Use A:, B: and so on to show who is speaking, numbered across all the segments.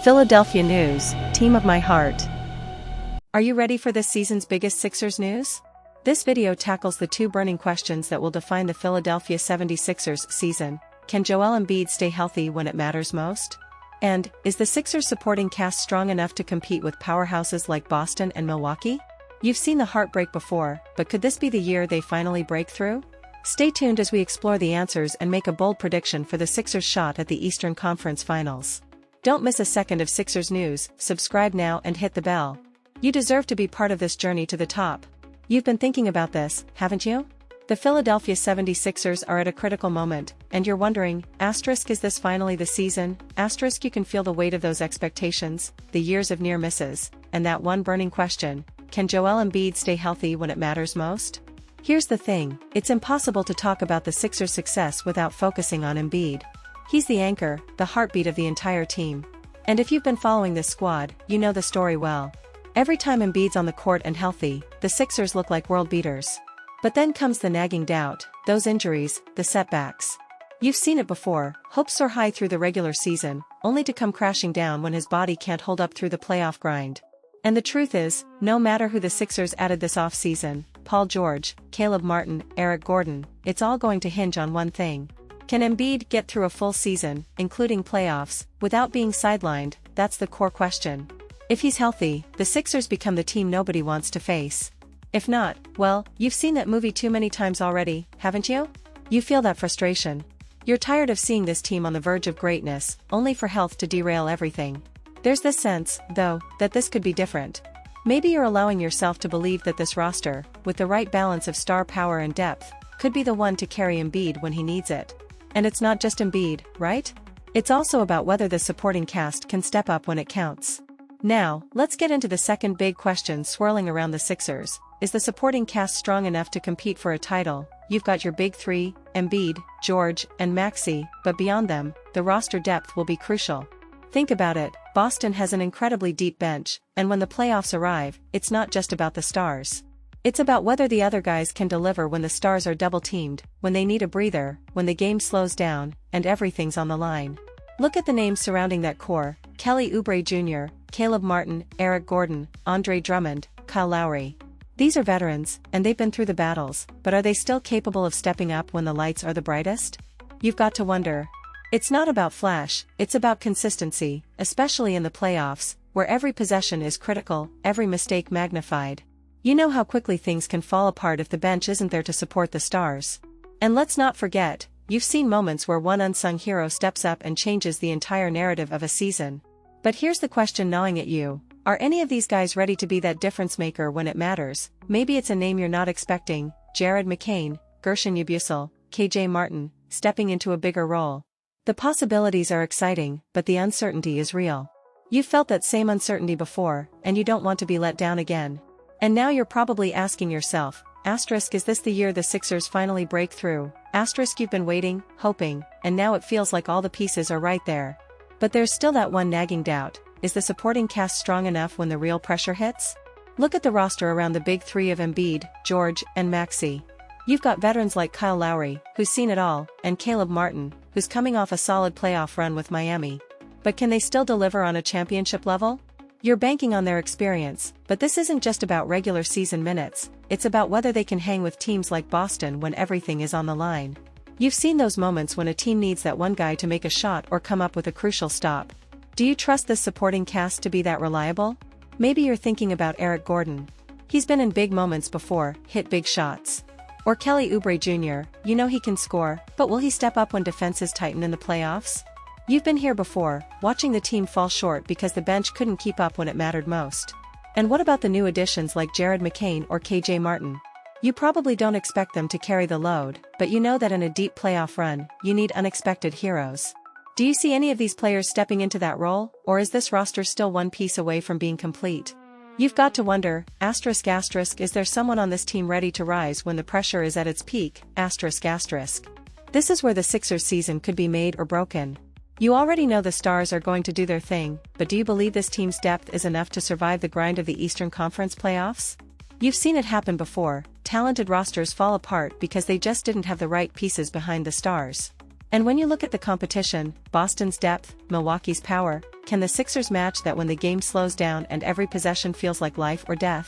A: Philadelphia news, team of my heart. Are you ready for this season's biggest Sixers news? This video tackles the two burning questions that will define the Philadelphia 76ers season. Can Joel Embiid stay healthy when it matters most? And, is the Sixers supporting cast strong enough to compete with powerhouses like Boston and Milwaukee? You've seen the heartbreak before, but could this be the year they finally break through? Stay tuned as we explore the answers and make a bold prediction for the Sixers' shot at the Eastern Conference Finals. Don't miss a second of Sixers news, subscribe now and hit the bell. You deserve to be part of this journey to the top. You've been thinking about this, haven't you? The Philadelphia 76ers are at a critical moment, and you're wondering, is this finally the season? You can feel the weight of those expectations, the years of near misses, and that one burning question, can Joel Embiid stay healthy when it matters most? Here's the thing, it's impossible to talk about the Sixers' success without focusing on Embiid. He's the anchor, the heartbeat of the entire team. And if you've been following this squad, you know the story well. Every time Embiid's on the court and healthy, the Sixers look like world beaters. But then comes the nagging doubt, those injuries, the setbacks. You've seen it before, hopes soar high through the regular season, only to come crashing down when his body can't hold up through the playoff grind. And the truth is, no matter who the Sixers added this offseason, Paul George, Caleb Martin, Eric Gordon, it's all going to hinge on one thing. Can Embiid get through a full season, including playoffs, without being sidelined? That's the core question. If he's healthy, the Sixers become the team nobody wants to face. If not, well, you've seen that movie too many times already, haven't you? You feel that frustration. You're tired of seeing this team on the verge of greatness, only for health to derail everything. There's this sense, though, that this could be different. Maybe you're allowing yourself to believe that this roster, with the right balance of star power and depth, could be the one to carry Embiid when he needs it. And it's not just Embiid, right? It's also about whether the supporting cast can step up when it counts. Now, let's get into the second big question swirling around the Sixers. Is the supporting cast strong enough to compete for a title? You've got your big three, Embiid, George, and Maxey, but beyond them, the roster depth will be crucial. Think about it, Boston has an incredibly deep bench, and when the playoffs arrive, it's not just about the stars. It's about whether the other guys can deliver when the stars are double-teamed, when they need a breather, when the game slows down, and everything's on the line. Look at the names surrounding that core, Kelly Oubre Jr., Caleb Martin, Eric Gordon, Andre Drummond, Kyle Lowry. These are veterans, and they've been through the battles, but are they still capable of stepping up when the lights are the brightest? You've got to wonder. It's not about flash, it's about consistency, especially in the playoffs, where every possession is critical, every mistake magnified. You know how quickly things can fall apart if the bench isn't there to support the stars. And let's not forget, you've seen moments where one unsung hero steps up and changes the entire narrative of a season. But here's the question gnawing at you. Are any of these guys ready to be that difference maker when it matters? Maybe it's a name you're not expecting, Jared McCain, Gershon Yabusele, KJ Martin, stepping into a bigger role. The possibilities are exciting, but the uncertainty is real. You've felt that same uncertainty before, and you don't want to be let down again. And now you're probably asking yourself, is this the year the Sixers finally break through? You've been waiting, hoping, and now it feels like all the pieces are right there. But there's still that one nagging doubt, is the supporting cast strong enough when the real pressure hits? Look at the roster around the big three of Embiid, George, and Maxey. You've got veterans like Kyle Lowry, who's seen it all, and Caleb Martin, who's coming off a solid playoff run with Miami. But can they still deliver on a championship level? You're banking on their experience, but this isn't just about regular season minutes, it's about whether they can hang with teams like Boston when everything is on the line. You've seen those moments when a team needs that one guy to make a shot or come up with a crucial stop. Do you trust this supporting cast to be that reliable? Maybe you're thinking about Eric Gordon. He's been in big moments before, hit big shots. Or Kelly Oubre Jr., you know he can score, but will he step up when defenses tighten in the playoffs? You've been here before, watching the team fall short because the bench couldn't keep up when it mattered most. And what about the new additions like Jared McCain or KJ Martin? You probably don't expect them to carry the load, but you know that in a deep playoff run, you need unexpected heroes. Do you see any of these players stepping into that role, or is this roster still one piece away from being complete? You've got to wonder, is there someone on this team ready to rise when the pressure is at its peak, This is where the Sixers season could be made or broken. You already know the stars are going to do their thing, but do you believe this team's depth is enough to survive the grind of the Eastern Conference playoffs? You've seen it happen before, talented rosters fall apart because they just didn't have the right pieces behind the stars. And when you look at the competition, Boston's depth, Milwaukee's power, can the Sixers match that when the game slows down and every possession feels like life or death?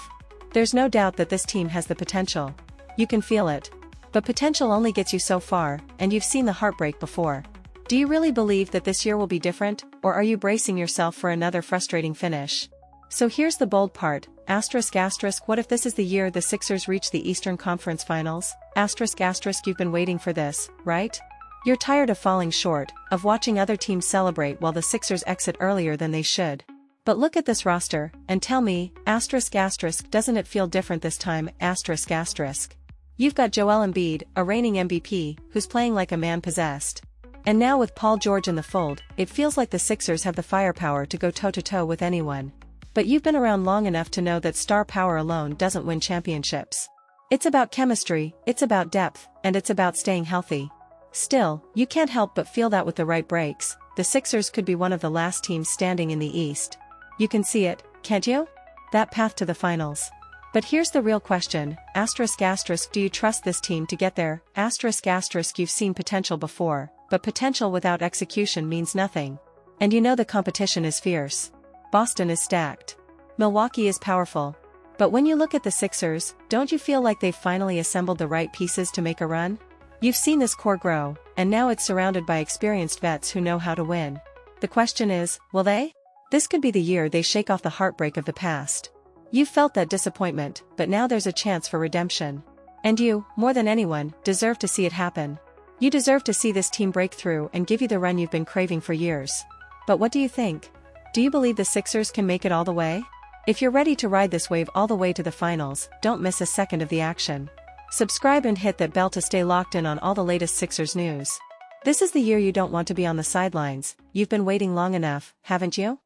A: There's no doubt that this team has the potential. You can feel it. But potential only gets you so far, and you've seen the heartbreak before. Do you really believe that this year will be different, or are you bracing yourself for another frustrating finish? So here's the bold part, asterisk asterisk, what if this is the year the Sixers reach the Eastern Conference Finals? Asterisk asterisk, you've been waiting for this, right? You're tired of falling short, of watching other teams celebrate while the Sixers exit earlier than they should. But look at this roster, and tell me, asterisk asterisk, doesn't it feel different this time, asterisk asterisk? You've got Joel Embiid, a reigning MVP, who's playing like a man possessed. And now with Paul George in the fold, it feels like the Sixers have the firepower to go toe-to-toe with anyone. But you've been around long enough to know that star power alone doesn't win championships. It's about chemistry, it's about depth, and it's about staying healthy. Still, you can't help but feel that with the right breaks, the Sixers could be one of the last teams standing in the East. You can see it, can't you? That path to the finals. But here's the real question, asterisk asterisk, do you trust this team to get there? Asterisk asterisk, you've seen potential before, but potential without execution means nothing. And you know the competition is fierce. Boston is stacked. Milwaukee is powerful. But when you look at the Sixers, don't you feel like they've finally assembled the right pieces to make a run? You've seen this core grow, and now it's surrounded by experienced vets who know how to win. The question is, will they? This could be the year they shake off the heartbreak of the past. You've felt that disappointment, but now there's a chance for redemption. And you, more than anyone, deserve to see it happen. You deserve to see this team break through and give you the run you've been craving for years. But what do you think? Do you believe the Sixers can make it all the way? If you're ready to ride this wave all the way to the finals, don't miss a second of the action. Subscribe and hit that bell to stay locked in on all the latest Sixers news. This is the year you don't want to be on the sidelines. You've been waiting long enough, haven't you?